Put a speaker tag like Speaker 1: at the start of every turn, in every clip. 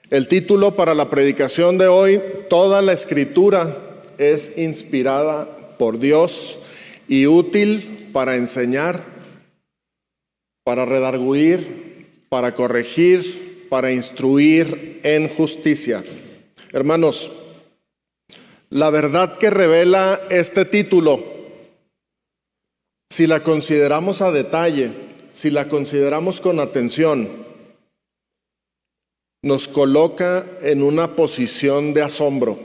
Speaker 1: El título para la predicación de hoy: toda la Escritura es inspirada por Dios y útil para enseñar, para redarguir, para corregir, para instruir en justicia. Hermanos, la verdad que revela este título, si la consideramos a detalle, si la consideramos con atención, nos coloca en una posición de asombro,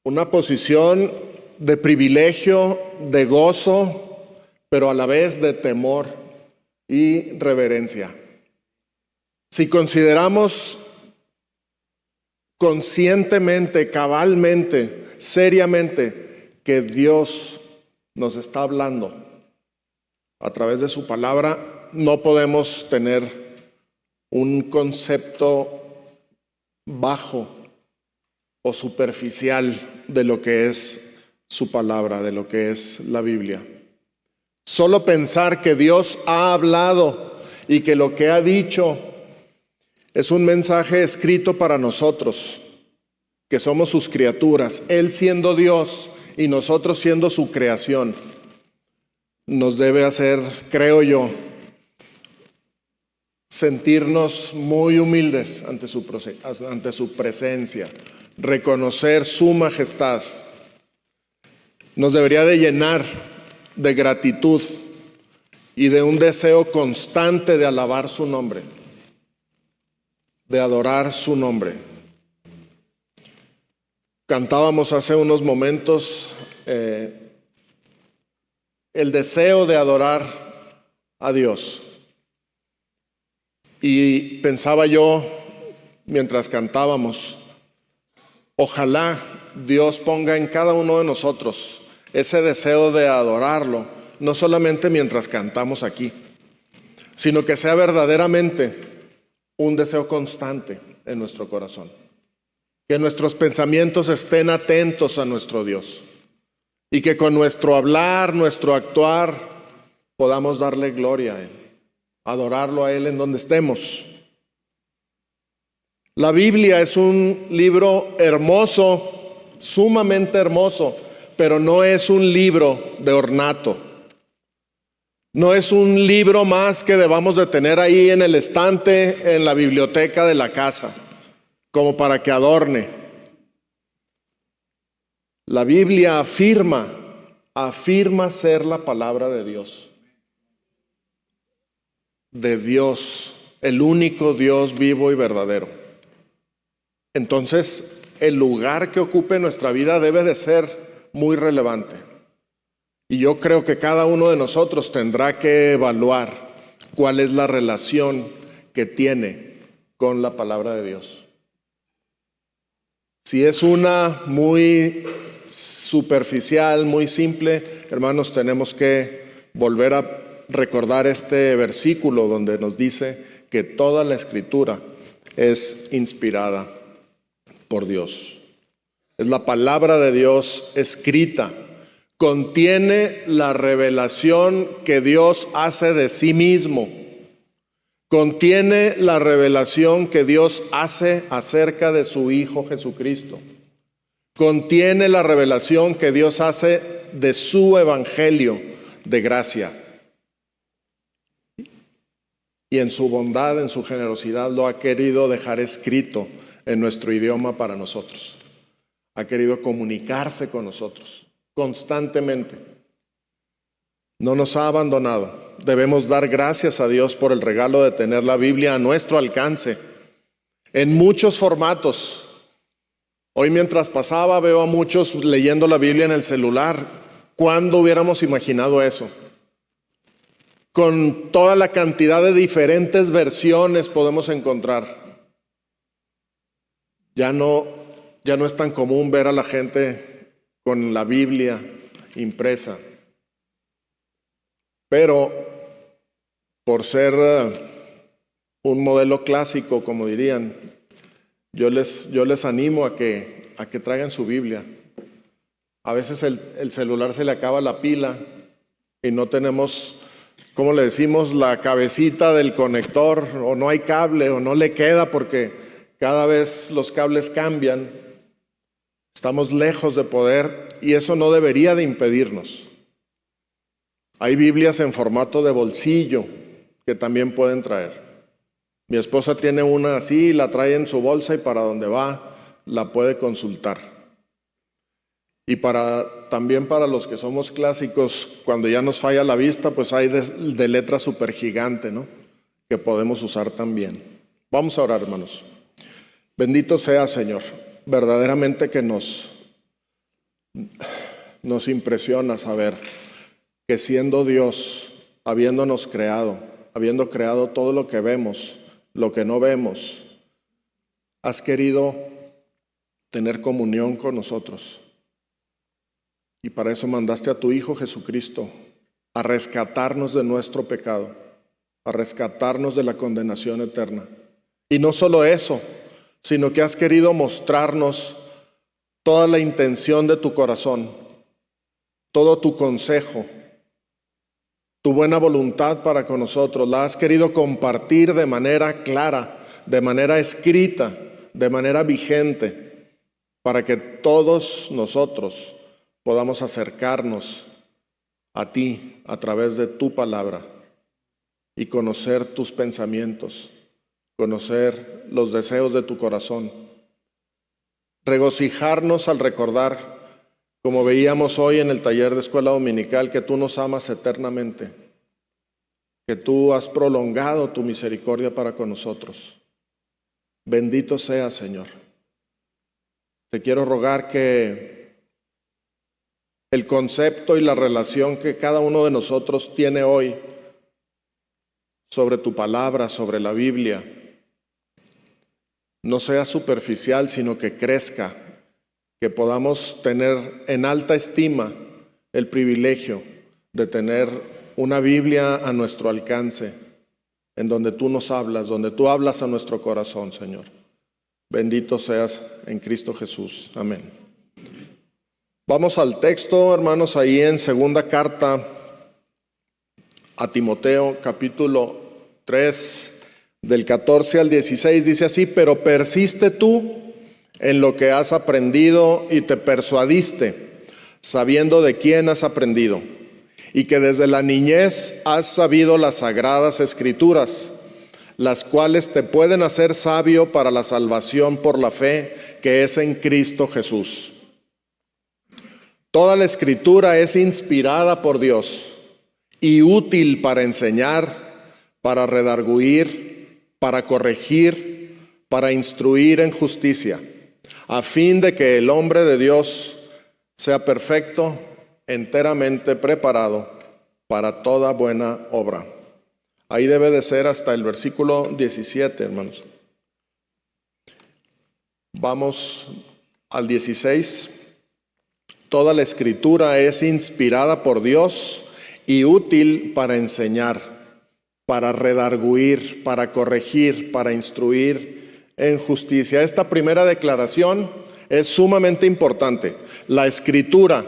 Speaker 1: una posición de privilegio, de gozo, pero a la vez de temor y reverencia. Si consideramos conscientemente, cabalmente, seriamente que Dios nos está hablando a través de su palabra, no podemos tener un concepto bajo o superficial de lo que es su palabra, de lo que es la Biblia. Solo pensar que Dios ha hablado y que lo que ha dicho es un mensaje escrito para nosotros, que somos sus criaturas, Él siendo Dios y nosotros siendo su creación, nos debe hacer, creo yo, sentirnos muy humildes ante su presencia, reconocer su majestad. Nos debería de llenar de gratitud y de un deseo constante de alabar su nombre, de adorar su nombre. Cantábamos hace unos momentos el deseo de adorar a Dios. Y pensaba yo, mientras cantábamos, ojalá Dios ponga en cada uno de nosotros ese deseo de adorarlo, no solamente mientras cantamos aquí, sino que sea verdaderamente un deseo constante en nuestro corazón. Que nuestros pensamientos estén atentos a nuestro Dios y que con nuestro hablar, nuestro actuar, podamos darle gloria a Él, adorarlo a Él en donde estemos. La Biblia es un libro hermoso, sumamente hermoso, pero no es un libro de ornato. No es un libro más que debamos de tener ahí en el estante, en la biblioteca de la casa, como para que adorne. La Biblia afirma ser la palabra de Dios. De Dios, el único Dios vivo y verdadero. Entonces, el lugar que ocupe en nuestra vida debe de ser muy relevante. Y yo creo que cada uno de nosotros tendrá que evaluar cuál es la relación que tiene con la palabra de Dios. Si es una muy superficial, muy simple, hermanos, tenemos que volver a recordar este versículo donde nos dice que toda la Escritura es inspirada por Dios. Es la palabra de Dios escrita. Contiene la revelación que Dios hace de sí mismo. Contiene la revelación que Dios hace acerca de su Hijo Jesucristo. Contiene la revelación que Dios hace de su evangelio de gracia. Y en su bondad, en su generosidad, lo ha querido dejar escrito en nuestro idioma para nosotros. Ha querido comunicarse con nosotros constantemente. No nos ha abandonado. Debemos dar gracias a Dios por el regalo de tener la Biblia a nuestro alcance, en muchos formatos. Hoy mientras pasaba veo a muchos leyendo la Biblia en el celular. ¿Cuándo hubiéramos imaginado eso? Con toda la cantidad de diferentes versiones podemos encontrar. Ya no es tan común ver a la gente con la Biblia impresa. Pero por ser un modelo clásico, como dirían, yo les animo a que traigan su Biblia. A veces el celular se le acaba la pila y no tenemos ¿cómo le decimos? La cabecita del conector, o no hay cable, o no le queda porque cada vez los cables cambian. Estamos lejos de poder y eso no debería de impedirnos. Hay Biblias en formato de bolsillo que también pueden traer. Mi esposa tiene una así, la trae en su bolsa y para donde va la puede consultar. Y también para los que somos clásicos, cuando ya nos falla la vista, pues hay de letra súper gigante, ¿no? Que podemos usar también. Vamos a orar, hermanos. Bendito sea, Señor. Verdaderamente que nos impresiona saber que siendo Dios, habiéndonos creado, habiendo creado todo lo que vemos, lo que no vemos, has querido tener comunión con nosotros. Y para eso mandaste a tu Hijo Jesucristo a rescatarnos de nuestro pecado, a rescatarnos de la condenación eterna. Y no solo eso, sino que has querido mostrarnos toda la intención de tu corazón, todo tu consejo, tu buena voluntad para con nosotros. La has querido compartir de manera clara, de manera escrita, de manera vigente, para que todos nosotros podamos acercarnos a ti a través de tu palabra y conocer tus pensamientos, conocer los deseos de tu corazón, regocijarnos al recordar, como veíamos hoy en el taller de escuela dominical, que tú nos amas eternamente, que tú has prolongado tu misericordia para con nosotros. Bendito seas, Señor. Te quiero rogar que el concepto y la relación que cada uno de nosotros tiene hoy sobre tu palabra, sobre la Biblia, no sea superficial, sino que crezca, que podamos tener en alta estima el privilegio de tener una Biblia a nuestro alcance, en donde tú nos hablas, donde tú hablas a nuestro corazón, Señor. Bendito seas en Cristo Jesús. Amén. Vamos al texto, hermanos, ahí en segunda carta a Timoteo, capítulo 3, del 14 al 16, dice así: pero persiste tú en lo que has aprendido y te persuadiste, sabiendo de quién has aprendido, y que desde la niñez has sabido las sagradas escrituras, las cuales te pueden hacer sabio para la salvación por la fe que es en Cristo Jesús. Toda la escritura es inspirada por Dios y útil para enseñar, para redarguir, para corregir, para instruir en justicia, a fin de que el hombre de Dios sea perfecto, enteramente preparado para toda buena obra. Ahí debe de ser hasta el versículo 17, hermanos. Vamos al 16. Toda la escritura es inspirada por Dios y útil para enseñar, para redarguir, para corregir, para instruir en justicia. Esta primera declaración es sumamente importante. La escritura,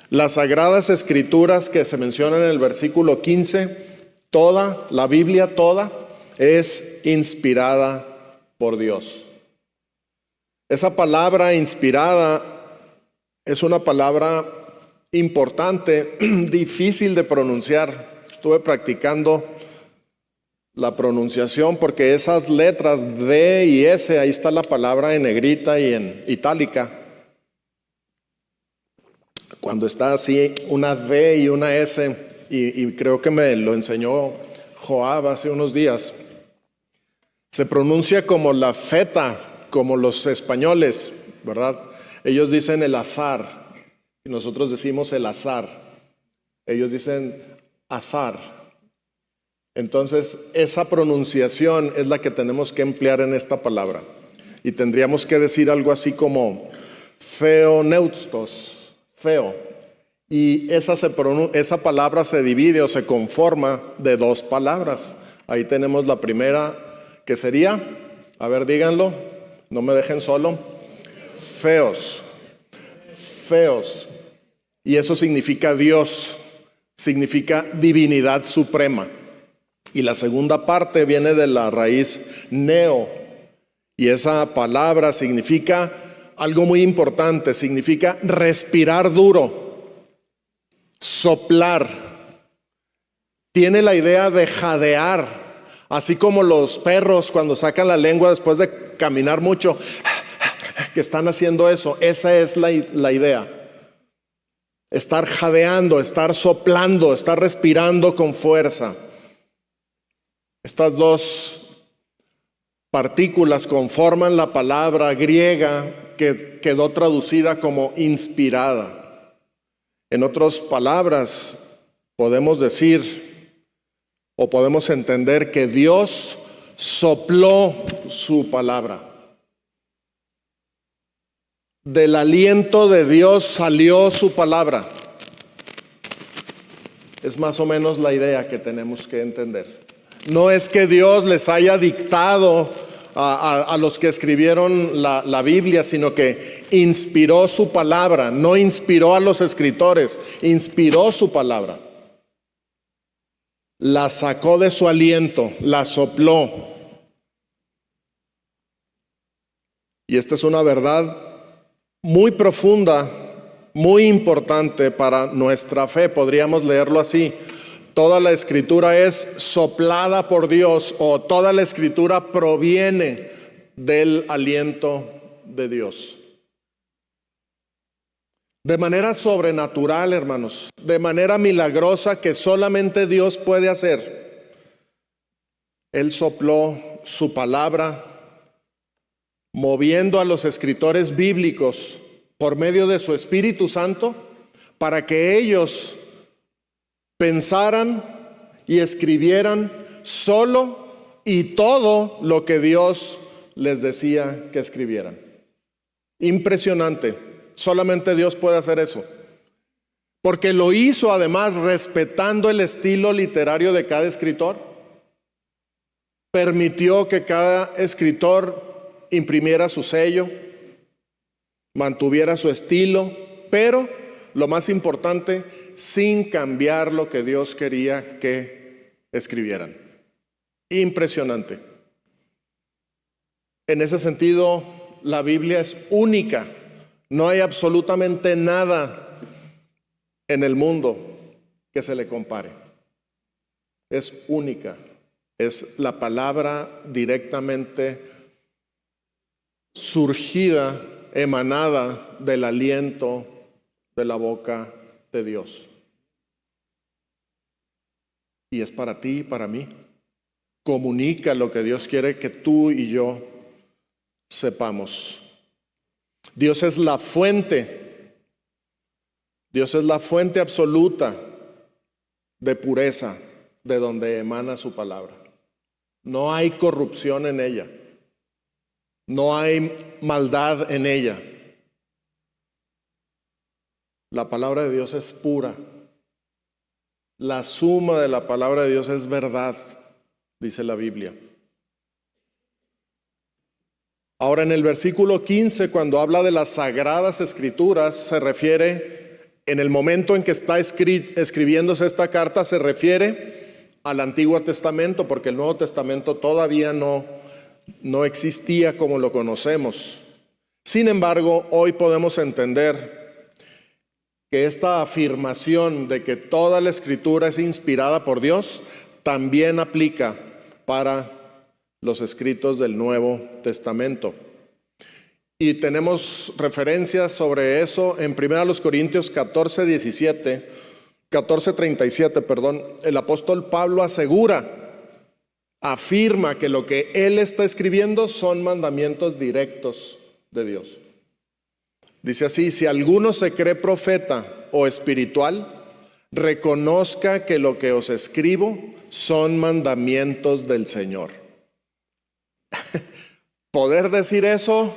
Speaker 1: las sagradas escrituras que se mencionan en el versículo 15, toda, la Biblia toda, es inspirada por Dios. Esa palabra inspirada es una palabra importante, difícil de pronunciar. Estuve practicando la pronunciación porque esas letras D y S, ahí está la palabra en negrita y en itálica. Cuando está así, una D y una S, y creo que me lo enseñó Joab hace unos días, se pronuncia como la Z, como los españoles, ¿verdad? Ellos dicen el azar, y nosotros decimos el azar. Ellos dicen azar. Entonces, esa pronunciación es la que tenemos que emplear en esta palabra. Y tendríamos que decir algo así como theoneustos, feo. Y esa palabra se divide o se conforma de dos palabras. Ahí tenemos la primera, que sería, a ver, díganlo, no me dejen solo, feos. Y eso significa Dios. significa divinidad suprema. Y la segunda parte viene de la raíz neo. Y esa palabra significa algo muy importante, significa respirar duro, soplar. Tiene la idea de jadear, así como los perros cuando sacan la lengua después de caminar mucho, que están haciendo eso. Esa es la idea. Estar jadeando, estar soplando, estar respirando con fuerza. Estas dos partículas conforman la palabra griega que quedó traducida como inspirada. En otras palabras, podemos decir o podemos entender que Dios sopló su palabra. Del aliento de Dios salió su palabra. Es más o menos la idea que tenemos que entender. No es que Dios les haya dictado a los que escribieron la Biblia, sino que inspiró su palabra. No inspiró a los escritores, inspiró su palabra. La sacó de su aliento, la sopló. Y esta es una verdad muy profunda, muy importante para nuestra fe. Podríamos leerlo así: toda la escritura es soplada por Dios, o toda la escritura proviene del aliento de Dios. De manera sobrenatural, hermanos, de manera milagrosa que solamente Dios puede hacer. Él sopló su palabra, moviendo a los escritores bíblicos por medio de su Espíritu Santo, para que ellos pensaran y escribieran solo y todo lo que Dios les decía que escribieran. Impresionante. Solamente Dios puede hacer eso. Porque lo hizo además respetando el estilo literario de cada escritor. Permitió que cada escritor imprimiera su sello, mantuviera su estilo, pero lo más importante, sin cambiar lo que Dios quería que escribieran. Impresionante. En ese sentido, la Biblia es única. No hay absolutamente nada en el mundo que se le compare. Es única. Es la palabra directamente surgida, emanada del aliento de la boca de Dios. Y es para ti y para mí. Comunica lo que Dios quiere que tú y yo sepamos. Dios es la fuente. Dios es la fuente absoluta de pureza de donde emana su palabra. No hay corrupción en ella. No hay maldad en ella. La palabra de Dios es pura. La suma de la palabra de Dios es verdad, dice la Biblia. Ahora, en el versículo 15, cuando habla de las sagradas escrituras, se refiere, en el momento en que está escribiéndose esta carta, se refiere al Antiguo Testamento, porque el Nuevo Testamento todavía no existía como lo conocemos. Sin embargo, hoy podemos entender que esta afirmación de que toda la escritura es inspirada por Dios también aplica para los escritos del Nuevo Testamento. Y tenemos referencias sobre eso en 1 Corintios 14:37, el apóstol Pablo afirma que lo que él está escribiendo son mandamientos directos de Dios. Dice así: si alguno se cree profeta o espiritual, reconozca que lo que os escribo son mandamientos del Señor. Poder decir eso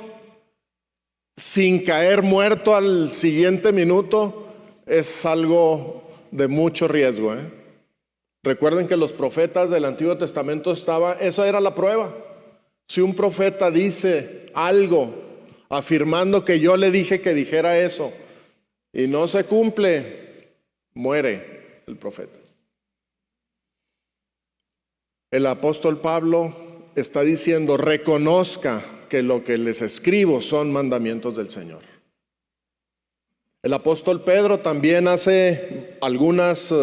Speaker 1: sin caer muerto al siguiente minuto es algo de mucho riesgo, ¿eh? Recuerden que los profetas del Antiguo Testamento esa era la prueba. Si un profeta dice algo afirmando que yo le dije que dijera eso y no se cumple, muere. el profeta. El apóstol Pablo está diciendo, reconozca que lo que les escribo son mandamientos del Señor. El apóstol Pedro también hace algunas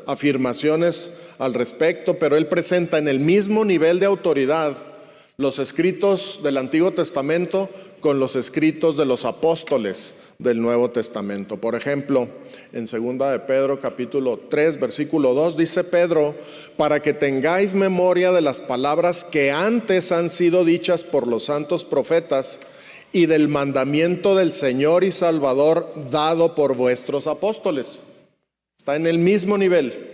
Speaker 1: afirmaciones al respecto, pero él presenta en el mismo nivel de autoridad los escritos del Antiguo Testamento con los escritos de los apóstoles del Nuevo Testamento. Por ejemplo, en 2 de Pedro capítulo 3 versículo 2 dice Pedro, para que tengáis memoria de las palabras que antes han sido dichas por los santos profetas y del mandamiento del Señor y Salvador dado por vuestros apóstoles. Está en el mismo nivel.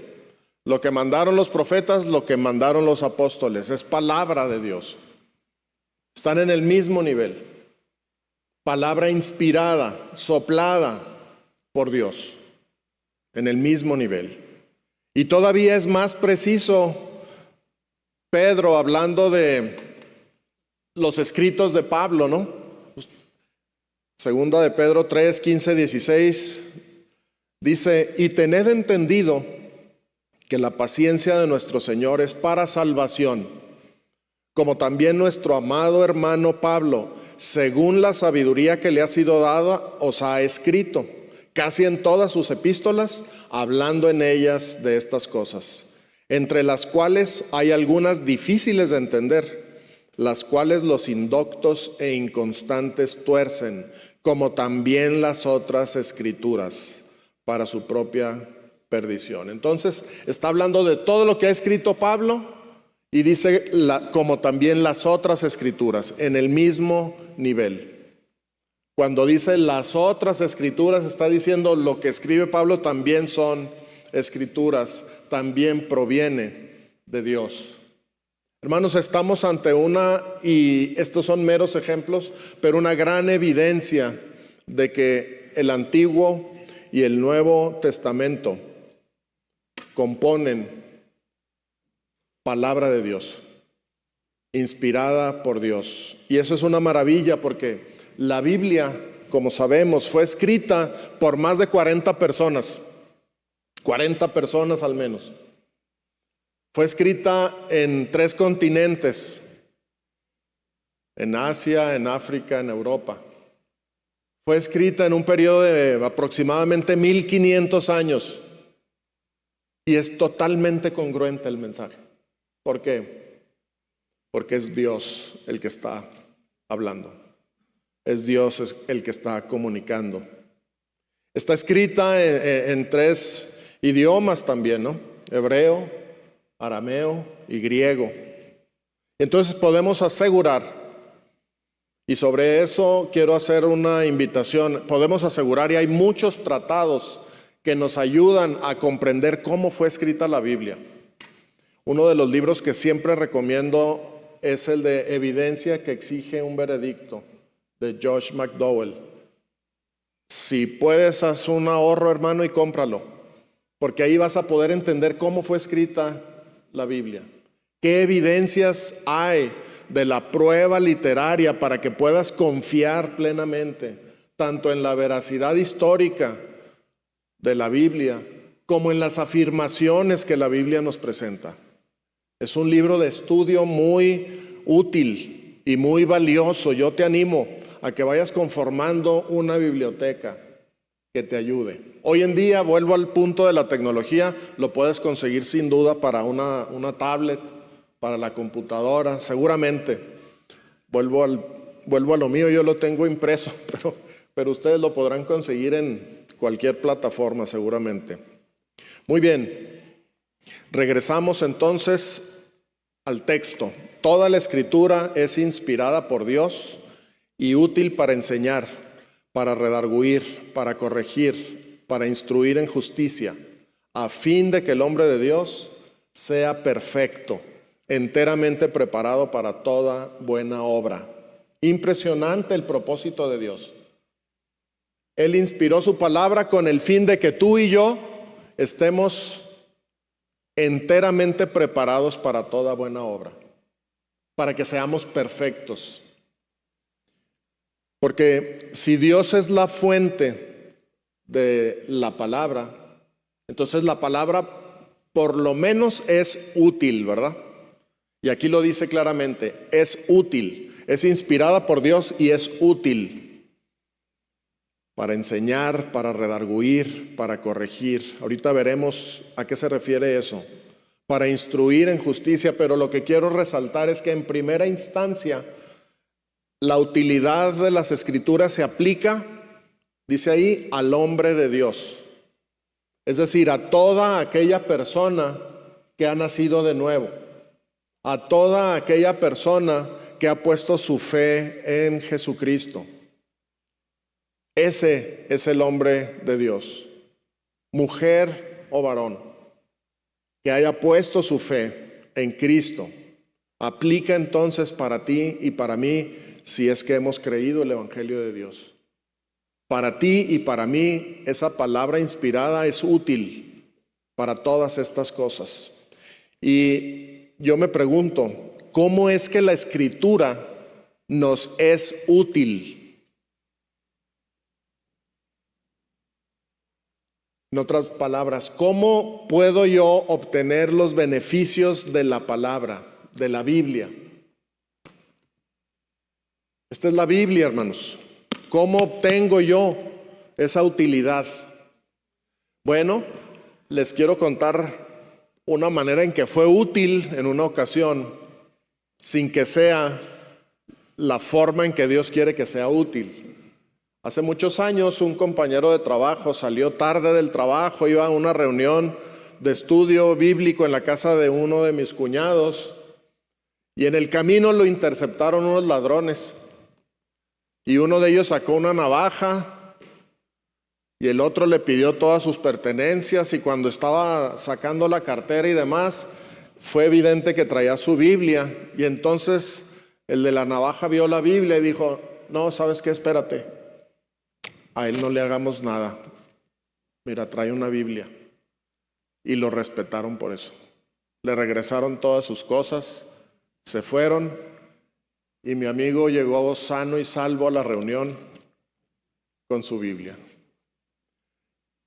Speaker 1: Lo que mandaron los profetas, lo que mandaron los apóstoles, es palabra de Dios. Están en el mismo nivel. Palabra inspirada, soplada por Dios, en el mismo nivel. Y todavía es más preciso Pedro hablando de los escritos de Pablo, ¿no? Segunda de Pedro 3, 15, 16 dice, y tened entendido que la paciencia de nuestro Señor es para salvación, como también nuestro amado hermano Pablo, según la sabiduría que le ha sido dada, os ha escrito, casi en todas sus epístolas, hablando en ellas de estas cosas, entre las cuales hay algunas difíciles de entender, las cuales los indoctos e inconstantes tuercen, como también las otras escrituras, para su propia perdición. Entonces, está hablando de todo lo que ha escrito Pablo y dice, como también las otras escrituras, en el mismo nivel. Cuando dice las otras escrituras, está diciendo lo que escribe Pablo también son escrituras, también proviene de Dios. Hermanos, estamos ante y estos son meros ejemplos, pero una gran evidencia de que el Antiguo y el Nuevo Testamento componen palabra de Dios, inspirada por Dios. Y eso es una maravilla porque la Biblia, como sabemos, fue escrita por más de 40 personas, 40 personas al menos. Fue escrita en 3 continentes, en Asia, en África, en Europa. Fue escrita en un periodo de aproximadamente 1500 años y es totalmente congruente el mensaje. ¿Por qué? Porque es Dios el que está hablando. Es Dios el que está comunicando. Está escrita en 3 idiomas también, ¿no? Hebreo, arameo y griego. Entonces podemos asegurar, y sobre eso quiero hacer una invitación, podemos asegurar, y hay muchos tratados que nos ayudan a comprender cómo fue escrita la Biblia. Uno de los libros que siempre recomiendo es el de Evidencia que exige un veredicto, de Josh McDowell. Si puedes, haz un ahorro, hermano, y cómpralo, porque ahí vas a poder entender cómo fue escrita la Biblia. ¿Qué evidencias hay de la prueba literaria para que puedas confiar plenamente, tanto en la veracidad histórica de la Biblia, como en las afirmaciones que la Biblia nos presenta? Es un libro de estudio muy útil y muy valioso. Yo te animo a que vayas conformando una biblioteca que te ayude. Hoy en día, vuelvo al punto de la tecnología, lo puedes conseguir sin duda para una tablet, para la computadora, seguramente. Vuelvo a lo mío, yo lo tengo impreso, pero ustedes lo podrán conseguir en cualquier plataforma seguramente. Muy bien, regresamos entonces al texto. Toda la Escritura es inspirada por Dios y útil para enseñar, para redarguir, para corregir, para instruir en justicia, a fin de que el hombre de Dios sea perfecto, enteramente preparado para toda buena obra. Impresionante el propósito de Dios. Él inspiró su palabra con el fin de que tú y yo estemos enteramente preparados para toda buena obra, para que seamos perfectos. Porque si Dios es la fuente de la palabra, Entonces la palabra por lo menos es útil, ¿verdad? Y aquí lo dice claramente, es útil, es inspirada por Dios y es útil para enseñar, para redarguir, para corregir. Ahorita veremos a qué se refiere eso. Para instruir en justicia, pero lo que quiero resaltar es que en primera instancia la utilidad de las Escrituras se aplica, dice ahí, al hombre de Dios. Es decir, a toda aquella persona que ha nacido de nuevo, a toda aquella persona que ha puesto su fe en Jesucristo. Ese es el hombre de Dios, mujer o varón, que haya puesto su fe en Cristo. Aplica entonces para ti y para mí si es que hemos creído el Evangelio de Dios. Para ti y para mí esa palabra inspirada es útil para todas estas cosas. Y yo me pregunto, ¿cómo es que la Escritura nos es útil? En otras palabras, ¿cómo puedo yo obtener los beneficios de la palabra, de la Biblia? Esta es la Biblia, hermanos. ¿Cómo obtengo yo esa utilidad? Bueno, les quiero contar una manera en que fue útil en una ocasión, sin que sea la forma en que Dios quiere que sea útil. Hace muchos años un compañero de trabajo salió tarde del trabajo, iba a una reunión de estudio bíblico en la casa de uno de mis cuñados y en el camino lo interceptaron unos ladrones. Y uno de ellos sacó una navaja y el otro le pidió todas sus pertenencias, y cuando estaba sacando la cartera y demás, fue evidente que traía su Biblia, y entonces el de la navaja vio la Biblia y dijo, no, ¿sabes qué? Espérate, a él no le hagamos nada, mira, trae una Biblia. Y lo respetaron por eso. Le regresaron todas sus cosas, se fueron. Y mi amigo llegó sano y salvo a la reunión con su Biblia.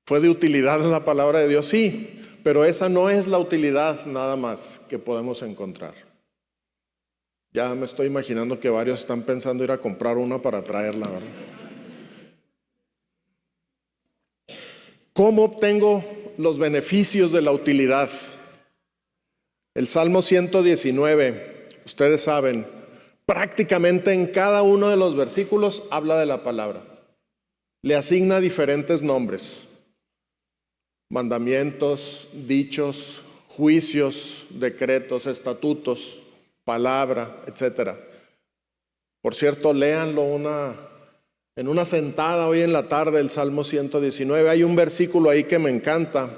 Speaker 1: ¿Fue de utilidad la palabra de Dios? Sí, pero esa no es la utilidad nada más que podemos encontrar. Ya me estoy imaginando que varios están pensando ir a comprar una para traerla, ¿verdad? ¿Cómo obtengo los beneficios de la utilidad? El Salmo 119, ustedes saben, prácticamente en cada uno de los versículos habla de la palabra. Le asigna diferentes nombres: mandamientos, dichos, juicios, decretos, estatutos, palabra, etc. Por cierto, léanlo en una sentada hoy en la tarde, el Salmo 119. Hay un versículo ahí que me encanta,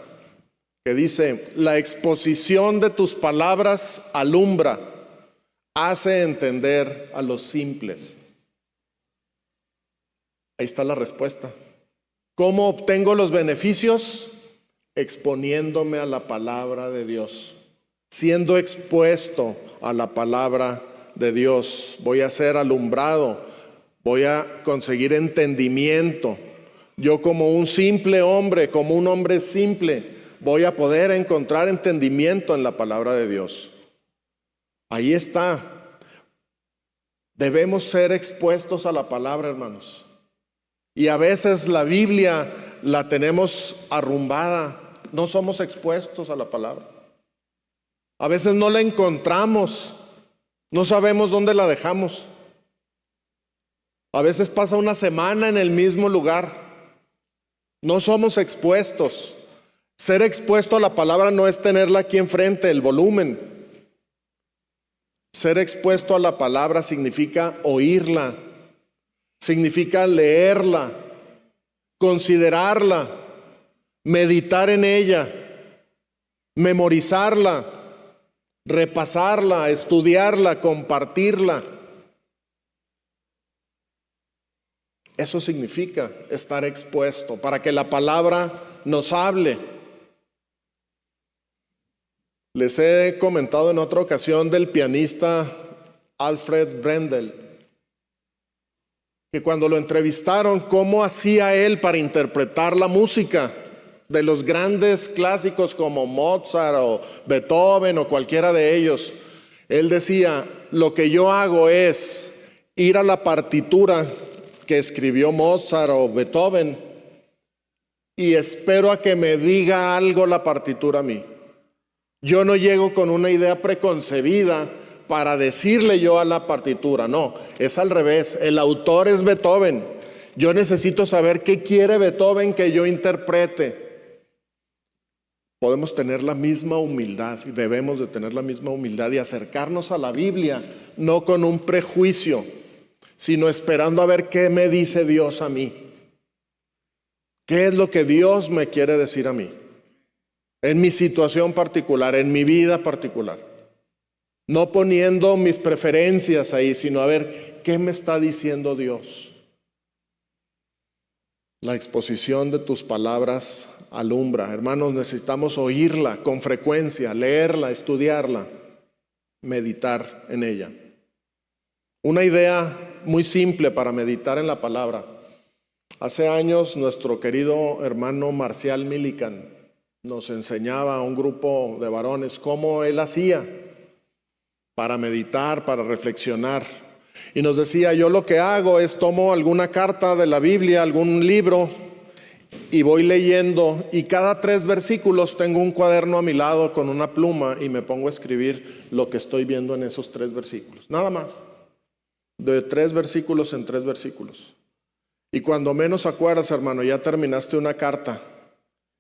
Speaker 1: que dice, la exposición de tus palabras alumbra, hace entender a los simples. Ahí está la respuesta. ¿Cómo obtengo los beneficios? Exponiéndome a la palabra de Dios, siendo expuesto a la palabra de Dios. Voy a ser alumbrado, voy a conseguir entendimiento. Yo como un simple hombre, como un hombre simple, voy a poder encontrar entendimiento en la palabra de Dios. Ahí está. Debemos ser expuestos a la palabra, hermanos. Y a veces la Biblia la tenemos arrumbada. No somos expuestos a la palabra. A veces no la encontramos. No sabemos dónde la dejamos. A veces pasa una semana en el mismo lugar. No somos expuestos. Ser expuesto a la palabra no es tenerla aquí enfrente, el volumen. Ser expuesto a la palabra significa oírla, significa leerla, considerarla, meditar en ella, memorizarla, repasarla, estudiarla, compartirla. Eso significa estar expuesto para que la palabra nos hable. Les he comentado en otra ocasión del pianista Alfred Brendel, que cuando lo entrevistaron, ¿cómo hacía él para interpretar la música? de los grandes clásicos como Mozart o Beethoven o cualquiera de ellos. Él decía, lo que yo hago es ir a la partitura que escribió Mozart o Beethoven y espero a que me diga algo la partitura a mí. Yo no llego con una idea preconcebida para decirle yo a la partitura, no, es al revés, el autor es Beethoven. Yo necesito saber qué quiere Beethoven que yo interprete. Podemos tener la misma humildad y debemos de tener la misma humildad y acercarnos a la Biblia, no con un prejuicio, sino esperando a ver qué me dice Dios a mí. ¿Qué es lo que Dios me quiere decir a mí? En mi situación particular, en mi vida particular. No poniendo mis preferencias ahí, sino a ver qué me está diciendo Dios. La exposición de tus palabras alumbra. Hermanos, necesitamos oírla con frecuencia, leerla, estudiarla, meditar en ella. Una idea muy simple para meditar en la palabra. Hace años nuestro querido hermano Marcial Millikan nos enseñaba a un grupo de varones cómo él hacía para meditar, para reflexionar. Y nos decía, yo lo que hago es tomo alguna carta de la Biblia, algún libro, y voy leyendo, y cada 3 versículos tengo un cuaderno a mi lado con una pluma y me pongo a escribir lo que estoy viendo en esos 3 versículos. Nada más. De 3 versículos en 3 versículos. Y cuando menos acuerdas, hermano, ya terminaste una carta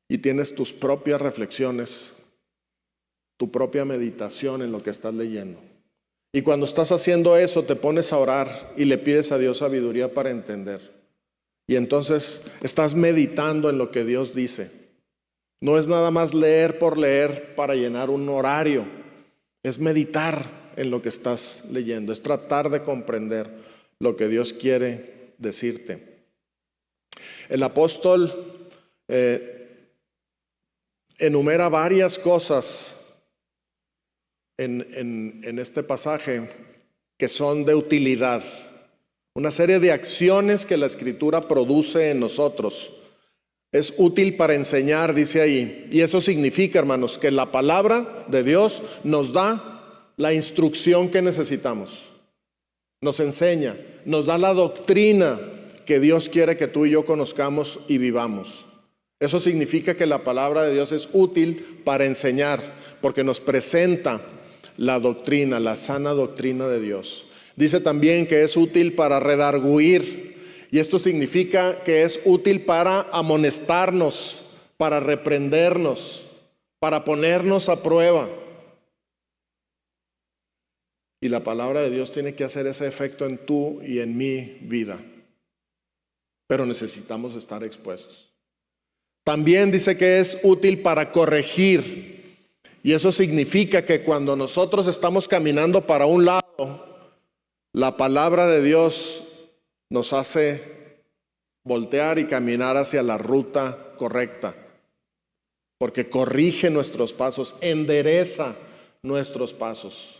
Speaker 1: y tienes tus propias reflexiones, tu propia meditación en lo que estás leyendo. Y cuando estás haciendo eso, te pones a orar y le pides a Dios sabiduría para entender. Y entonces estás meditando en lo que Dios dice. No es nada más leer por leer para llenar un horario. Es meditar en lo que estás leyendo. Es tratar de comprender lo que Dios quiere decirte. El apóstol enumera varias cosas en este pasaje que son de utilidad. Una serie de acciones que la Escritura produce en nosotros. Es útil para enseñar, dice ahí. Y eso significa, hermanos, que la palabra de Dios nos da la instrucción que necesitamos. Nos enseña, nos da la doctrina que Dios quiere que tú y yo conozcamos y vivamos. Eso significa que la palabra de Dios es útil para enseñar, porque nos presenta la doctrina, la sana doctrina de Dios. Dice también que es útil para redarguir, y esto significa que es útil para amonestarnos, para reprendernos, para ponernos a prueba. Y la palabra de Dios tiene que hacer ese efecto en tu y en mi vida. Pero necesitamos estar expuestos. También dice que es útil para corregir. Y eso significa que cuando nosotros estamos caminando para un lado, la palabra de Dios nos hace voltear y caminar hacia la ruta correcta. Porque corrige nuestros pasos, endereza nuestros pasos,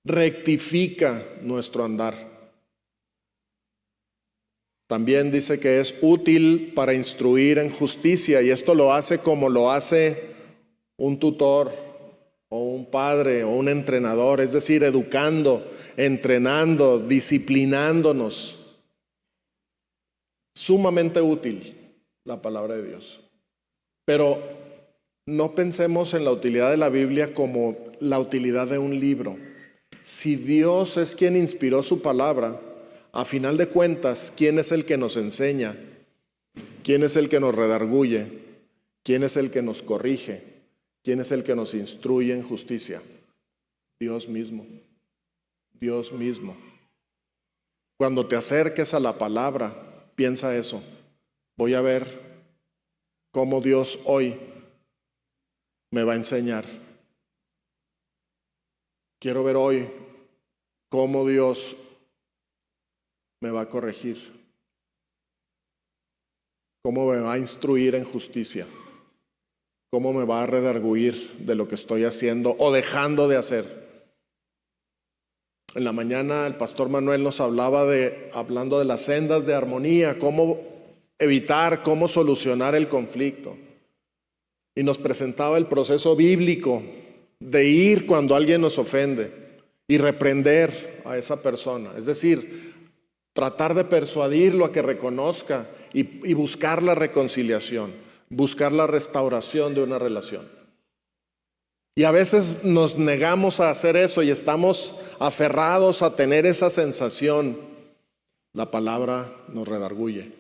Speaker 1: rectifica nuestro andar. También dice que es útil para instruir en justicia, y esto lo hace como lo hace un tutor o un padre o un entrenador, es decir, educando, entrenando, disciplinándonos. Sumamente útil la palabra de Dios. Pero no pensemos en la utilidad de la Biblia como la utilidad de un libro. Si Dios es quien inspiró su palabra, a final de cuentas, ¿quién es el que nos enseña? ¿Quién es el que nos redarguye? ¿Quién es el que nos corrige? ¿Quién es el que nos instruye en justicia? Dios mismo. Dios mismo. Cuando te acerques a la palabra, piensa eso. Voy a ver cómo Dios hoy me va a enseñar. Quiero ver hoy cómo Dios me va a corregir, cómo me va a instruir en justicia, cómo me va a redarguir de lo que estoy haciendo o dejando de hacer. En la mañana el pastor Manuel nos hablando de las sendas de armonía, cómo evitar, cómo solucionar el conflicto. y nos presentaba el proceso bíblico de ir cuando alguien nos ofende y reprender a esa persona. Es decir, tratar de persuadirlo a que reconozca y buscar la reconciliación, buscar la restauración de una relación. Y a veces nos negamos a hacer eso y estamos aferrados a tener esa sensación. La palabra nos redarguye.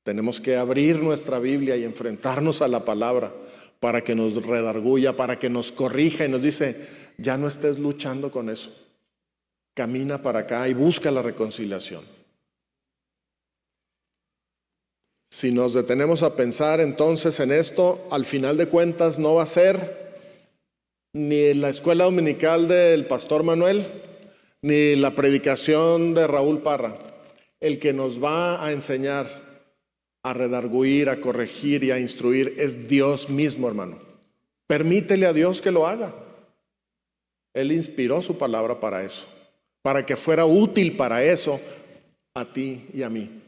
Speaker 1: Tenemos que abrir nuestra Biblia y enfrentarnos a la palabra para que nos redarguya, para que nos corrija y nos dice, ya no estés luchando con eso. Camina para acá y busca la reconciliación. Si nos detenemos a pensar entonces en esto, al final de cuentas no va a ser ni la escuela dominical del pastor Manuel, ni la predicación de Raúl Parra, el que nos va a enseñar a redarguir, a corregir y a instruir es Dios mismo, hermano. Permítele a Dios que lo haga. Él inspiró su palabra para eso, para que fuera útil para eso a ti y a mí.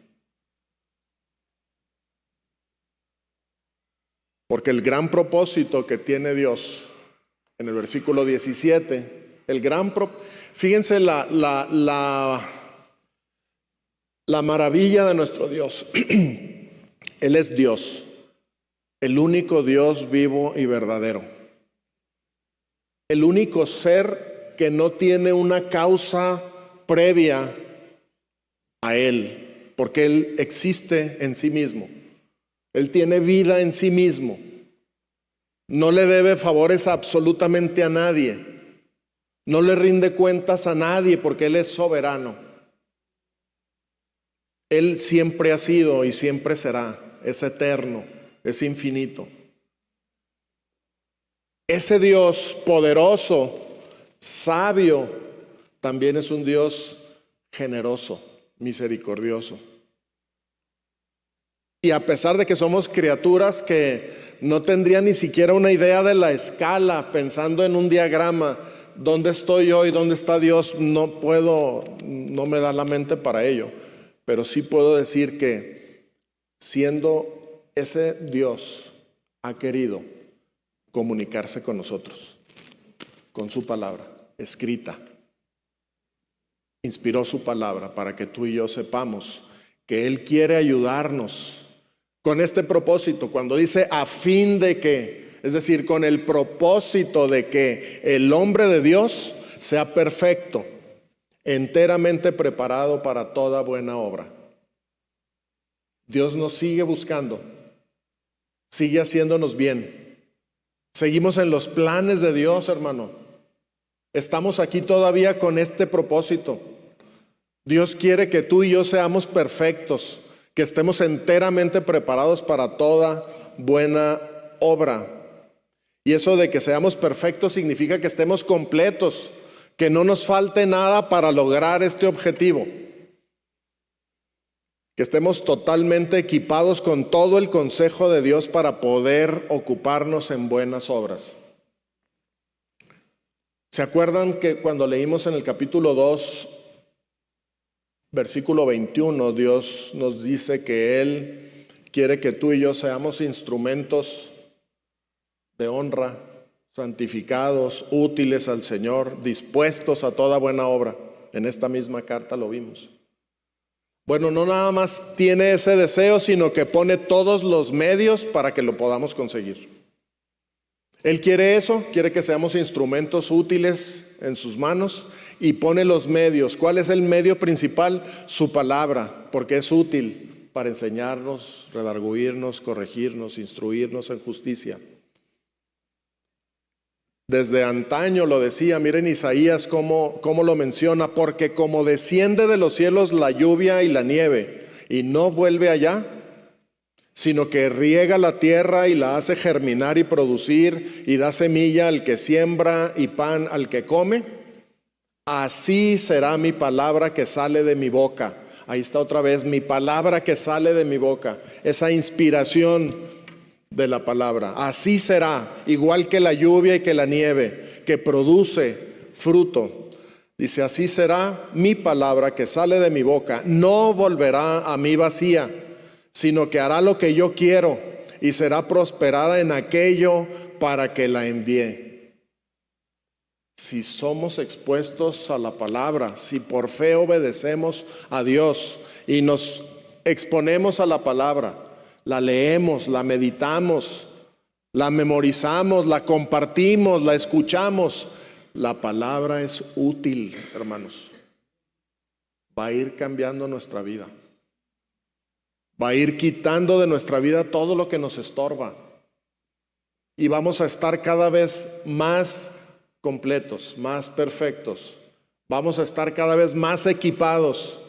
Speaker 1: Porque el gran propósito que tiene Dios, en el versículo 17, fíjense la maravilla de nuestro Dios. Él es Dios, el único Dios vivo y verdadero. El único ser que no tiene una causa previa a Él, porque Él existe en sí mismo. Él tiene vida en sí mismo. No le debe favores absolutamente a nadie. No le rinde cuentas a nadie porque Él es soberano. Él siempre ha sido y siempre será. Es eterno, es infinito. Ese Dios poderoso, sabio, también es un Dios generoso, misericordioso. Y a pesar de que somos criaturas que no tendrían ni siquiera una idea de la escala, pensando en un diagrama, ¿dónde estoy yo y dónde está Dios? No me da la mente para ello. Pero sí puedo decir que siendo ese Dios, ha querido comunicarse con nosotros, con su palabra escrita. Inspiró su palabra para que tú y yo sepamos que Él quiere ayudarnos con este propósito. Cuando dice a fin de que, es decir, con el propósito de que el hombre de Dios sea perfecto, enteramente preparado para toda buena obra. Dios nos sigue buscando, sigue haciéndonos bien. Seguimos en los planes de Dios, hermano. Estamos aquí todavía con este propósito. Dios quiere que tú y yo seamos perfectos, que estemos enteramente preparados para toda buena obra. Y eso de que seamos perfectos significa que estemos completos, que no nos falte nada para lograr este objetivo. Que estemos totalmente equipados con todo el consejo de Dios para poder ocuparnos en buenas obras. ¿Se acuerdan que cuando leímos en el capítulo 2, versículo 21, Dios nos dice que Él quiere que tú y yo seamos instrumentos de honra, santificados, útiles al Señor, dispuestos a toda buena obra? En esta misma carta lo vimos. Bueno, no nada más tiene ese deseo, sino que pone todos los medios para que lo podamos conseguir. Él quiere eso, quiere que seamos instrumentos útiles en sus manos y pone los medios. ¿Cuál es el medio principal? Su palabra, porque es útil para enseñarnos, redarguirnos, corregirnos, instruirnos en justicia. Desde antaño lo decía, miren Isaías cómo lo menciona, porque como desciende de los cielos la lluvia y la nieve, y no vuelve allá, sino que riega la tierra y la hace germinar y producir, y da semilla al que siembra y pan al que come, así será mi palabra que sale de mi boca. Ahí está otra vez, mi palabra que sale de mi boca, esa inspiración de la palabra. Así será, igual que la lluvia y que la nieve, que produce fruto. Dice, así será mi palabra que sale de mi boca. No volverá a mí vacía, sino que hará lo que yo quiero y será prosperada en aquello para que la envíe. Si somos expuestos a la palabra, si por fe obedecemos a Dios y nos exponemos a la palabra, la leemos, la meditamos, la memorizamos, la compartimos, la escuchamos, la palabra es útil, hermanos. Va a ir cambiando nuestra vida. Va a ir quitando de nuestra vida todo lo que nos estorba. Y vamos a estar cada vez más completos, más perfectos. Vamos a estar cada vez más equipados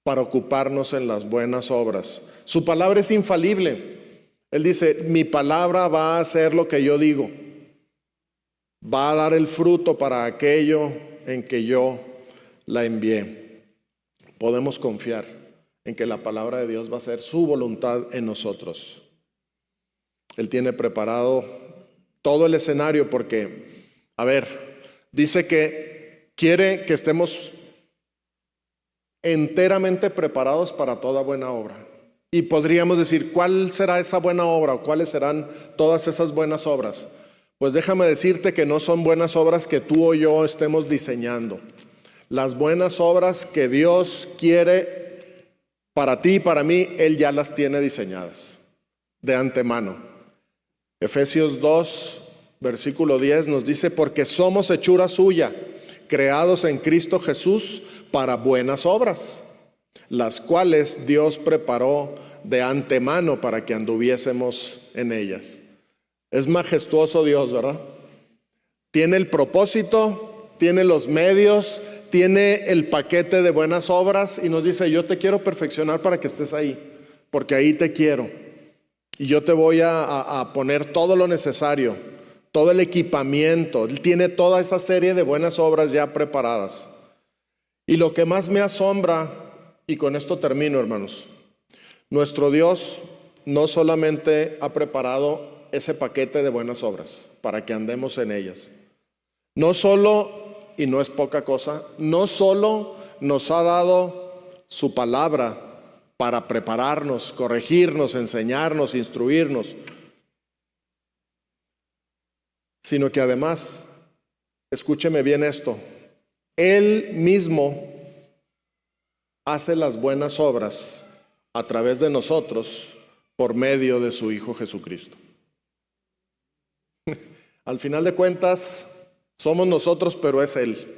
Speaker 1: para ocuparnos en las buenas obras. Su palabra es infalible. Él dice, mi palabra va a hacer lo que yo digo. Va a dar el fruto para aquello en que yo la envié. Podemos confiar en que la palabra de Dios va a hacer su voluntad en nosotros. Él tiene preparado todo el escenario porque, dice que quiere que estemos enteramente preparados para toda buena obra. Y podríamos decir, ¿cuál será esa buena obra o cuáles serán todas esas buenas obras? Pues déjame decirte que no son buenas obras que tú o yo estemos diseñando. Las buenas obras que Dios quiere para ti y para mí, Él ya las tiene diseñadas de antemano. Efesios 2, versículo 10 nos dice, porque somos hechura suya, creados en Cristo Jesús para buenas obras, las cuales Dios preparó de antemano para que anduviésemos en ellas. Es majestuoso Dios, ¿verdad? Tiene el propósito, tiene los medios, tiene el paquete de buenas obras y nos dice, yo te quiero perfeccionar para que estés ahí, porque ahí te quiero. Y yo te voy a poner todo lo necesario, todo el equipamiento. Él tiene toda esa serie de buenas obras ya preparadas. Y lo que más me asombra, y con esto termino, hermanos, nuestro Dios no solamente ha preparado ese paquete de buenas obras para que andemos en ellas. No solo, y no es poca cosa, no solo nos ha dado su palabra para prepararnos, corregirnos, enseñarnos, instruirnos, sino que además, escúcheme bien esto, Él mismo hace las buenas obras a través de nosotros por medio de su Hijo Jesucristo. Al final de cuentas, somos nosotros, pero es Él.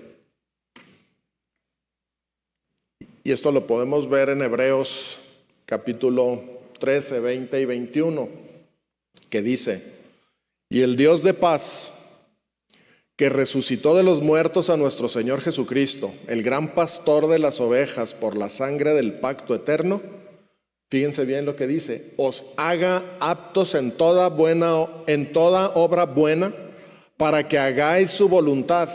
Speaker 1: Y esto lo podemos ver en Hebreos capítulo 13, 20 y 21, que dice, y el Dios de paz, que resucitó de los muertos a nuestro Señor Jesucristo, el gran pastor de las ovejas por la sangre del pacto eterno, fíjense bien lo que dice, os haga aptos en toda obra buena, para que hagáis su voluntad,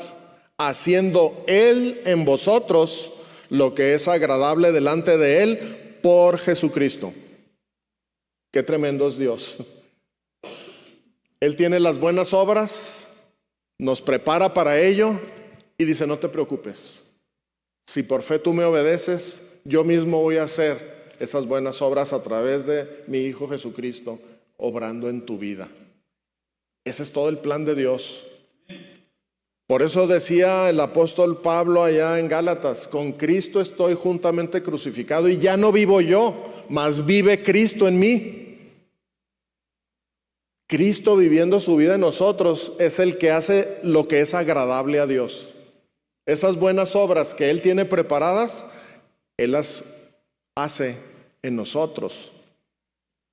Speaker 1: haciendo Él en vosotros lo que es agradable delante de Él por Jesucristo. Qué tremendo es Dios. Él tiene las buenas obras, nos prepara para ello y dice, no te preocupes. Si por fe tú me obedeces, yo mismo voy a hacer esas buenas obras a través de mi Hijo Jesucristo, obrando en tu vida. Ese es todo el plan de Dios. Por eso decía el apóstol Pablo allá en Gálatas, con Cristo estoy juntamente crucificado y ya no vivo yo, mas vive Cristo en mí. Cristo viviendo su vida en nosotros es el que hace lo que es agradable a Dios. Esas buenas obras que Él tiene preparadas, Él las hace en nosotros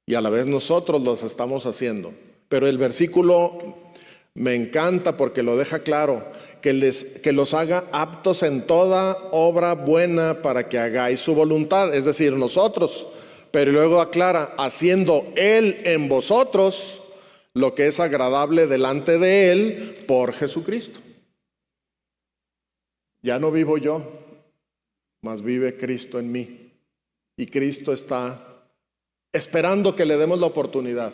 Speaker 1: y a la vez nosotros las estamos haciendo. Pero el versículo me encanta porque lo deja claro, que los haga aptos en toda obra buena para que hagáis su voluntad, es decir, nosotros. Pero luego aclara, haciendo Él en vosotros lo que es agradable delante de Él por Jesucristo. Ya no vivo yo, mas vive Cristo en mí. Y Cristo está esperando que le demos la oportunidad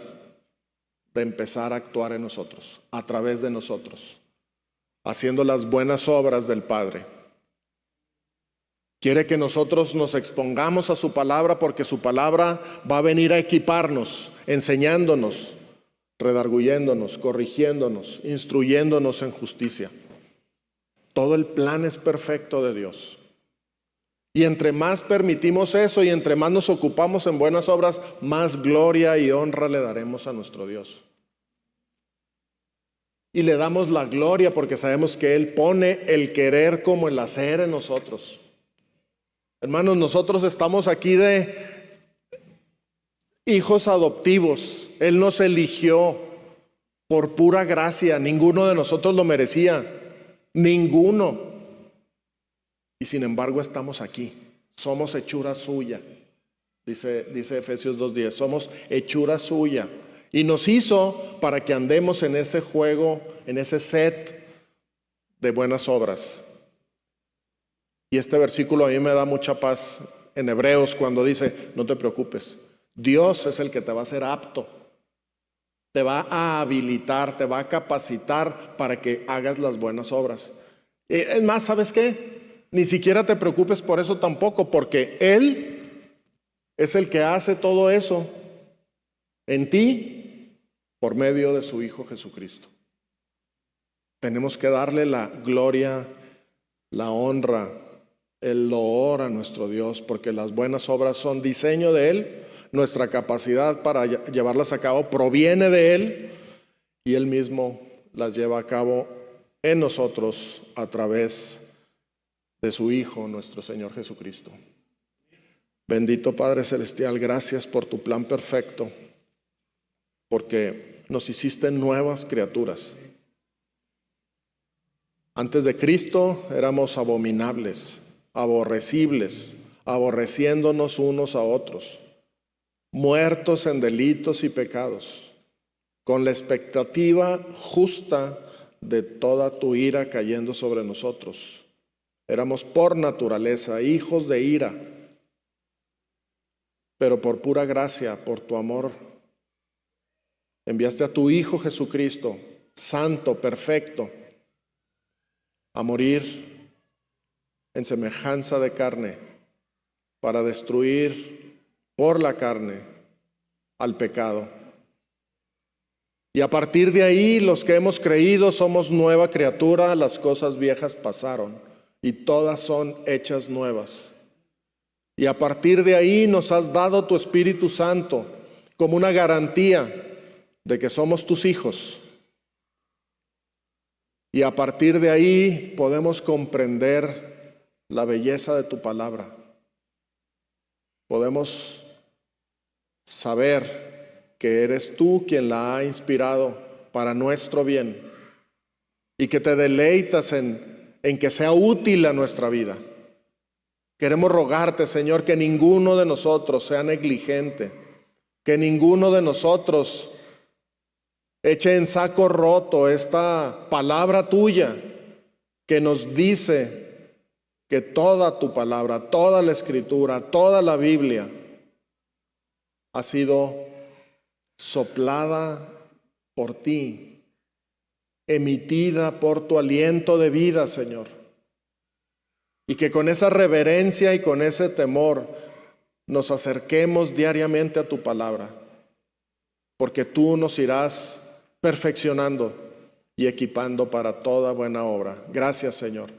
Speaker 1: de empezar a actuar en nosotros, a través de nosotros, haciendo las buenas obras del Padre. Quiere que nosotros nos expongamos a su palabra porque su palabra va a venir a equiparnos, enseñándonos, redarguyéndonos, corrigiéndonos, instruyéndonos en justicia. Todo el plan es perfecto de Dios. Y entre más permitimos eso y entre más nos ocupamos en buenas obras, más gloria y honra le daremos a nuestro Dios. Y le damos la gloria porque sabemos que Él pone el querer como el hacer en nosotros. Hermanos, nosotros estamos aquí de hijos adoptivos. Él nos eligió por pura gracia. Ninguno de nosotros lo merecía. Ninguno. Y sin embargo estamos aquí. Somos hechura suya. Dice Efesios 2:10. Somos hechura suya. Y nos hizo para que andemos en ese juego, en ese set de buenas obras. Y este versículo a mí me da mucha paz en Hebreos cuando dice, no te preocupes, Dios es el que te va a hacer apto, te va a habilitar, te va a capacitar para que hagas las buenas obras. Es más, ¿sabes qué? Ni siquiera te preocupes por eso tampoco, porque Él es el que hace todo eso en ti por medio de su Hijo Jesucristo. Tenemos que darle la gloria, la honra, el loor a nuestro Dios, porque las buenas obras son diseño de Él, nuestra capacidad para llevarlas a cabo proviene de Él y Él mismo las lleva a cabo en nosotros a través de su Hijo, nuestro Señor Jesucristo. Bendito Padre Celestial, gracias por tu plan perfecto, porque nos hiciste nuevas criaturas. Antes de Cristo éramos abominables, aborrecibles, aborreciéndonos unos a otros, muertos en delitos y pecados, con la expectativa justa de toda tu ira cayendo sobre nosotros. Éramos por naturaleza hijos de ira, pero por pura gracia, por tu amor, enviaste a tu Hijo Jesucristo, santo, perfecto, a morir en semejanza de carne, para destruir por la carne al pecado. Y a partir de ahí, los que hemos creído somos nueva criatura, las cosas viejas pasaron y todas son hechas nuevas. Y a partir de ahí nos has dado tu Espíritu Santo como una garantía de que somos tus hijos. Y a partir de ahí podemos comprender la belleza de tu palabra. Podemos saber que eres tú quien la ha inspirado para nuestro bien y que te deleitas en que sea útil a nuestra vida. Queremos rogarte, Señor, que ninguno de nosotros sea negligente, que ninguno de nosotros eche en saco roto esta palabra tuya que nos dice que toda tu palabra, toda la Escritura, toda la Biblia ha sido soplada por ti, emitida por tu aliento de vida, Señor. Y que con esa reverencia y con ese temor nos acerquemos diariamente a tu palabra, porque tú nos irás perfeccionando y equipando para toda buena obra. Gracias, Señor.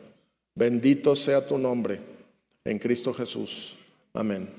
Speaker 1: Bendito sea tu nombre en Cristo Jesús. Amén.